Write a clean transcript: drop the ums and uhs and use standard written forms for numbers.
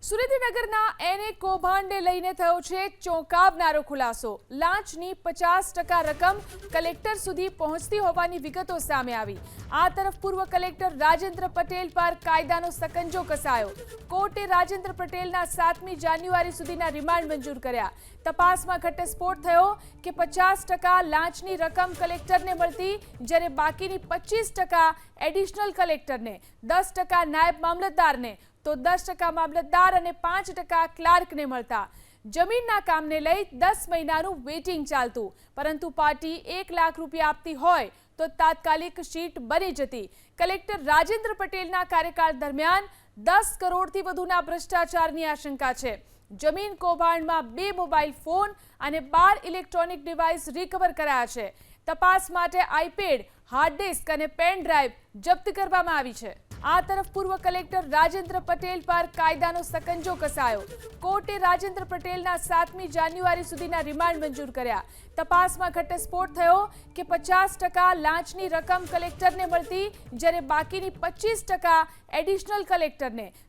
સુરેન્દ્રનગરના એને કૌભાંડને લઈને થયો છે ચોંકાવનારો ખુલાસો। લાંચની 50% રકમ કલેક્ટર સુધી પહોંચતી હોવાની વિગતો સામે આવી। આ તરફ પૂર્વ કલેક્ટર રાજેન્દ્ર પટેલ પર કાયદાનો સકંજો કસાયો। કોર્ટે રાજેન્દ્ર પટેલના 7મી જાન્યુઆરી સુધીના રિમાન્ડ મંજૂર કર્યા। તપાસમાં ઘટસ્ફોટ થયો કે 50% લાંચની રકમ કલેક્ટરને મળતી, જ્યારે બાકીની 25% એડિશનલ કલેક્ટરને, 10% નાયબ મામલતદારને, તો 10% મામલતદાર અને 5% ક્લાર્કને મળતા। જમીનના કામને લઈ 10 મહિનાનું વેઇટિંગ ચાલતું, પરંતુ પાર્ટી 1 લાખ રૂપિયા આપતી હોય તો તાત્કાલિક શીટ બની જતી। કલેક્ટર રાજેન્દ્ર પટેલના કાર્યકાળ દરમિયાન 10 કરોડથી વધુના ભ્રષ્ટાચારની આશંકા છે। જમીન કૌભાંડમાં 2 મોબાઈલ ફોન અને 12 ઇલેક્ટ્રોનિક ડિવાઇસ રિકવર કરાયા છે। તપાસ માટે આઈપેડ, હાર્ડ ડિસ્ક અને પેન ડ્રાઈવ જપ્ત કરવામાં આવી છે। આ તરફ પૂર્વ કલેક્ટર રાજેન્દ્ર પટેલ પર કાયદાનો સકંજો કસાયો। કોર્ટે રાજેન્દ્ર પટેલના 7મી જાન્યુઆરી સુધીના રિમાન્ડ મંજૂર કર્યા। તપાસમાં ઘટસ્ફોટ થયો કે 50% લાંચની રકમ કલેક્ટરને મળતી, જ્યારે બાકીની 25% એડિશનલ કલેક્ટરને,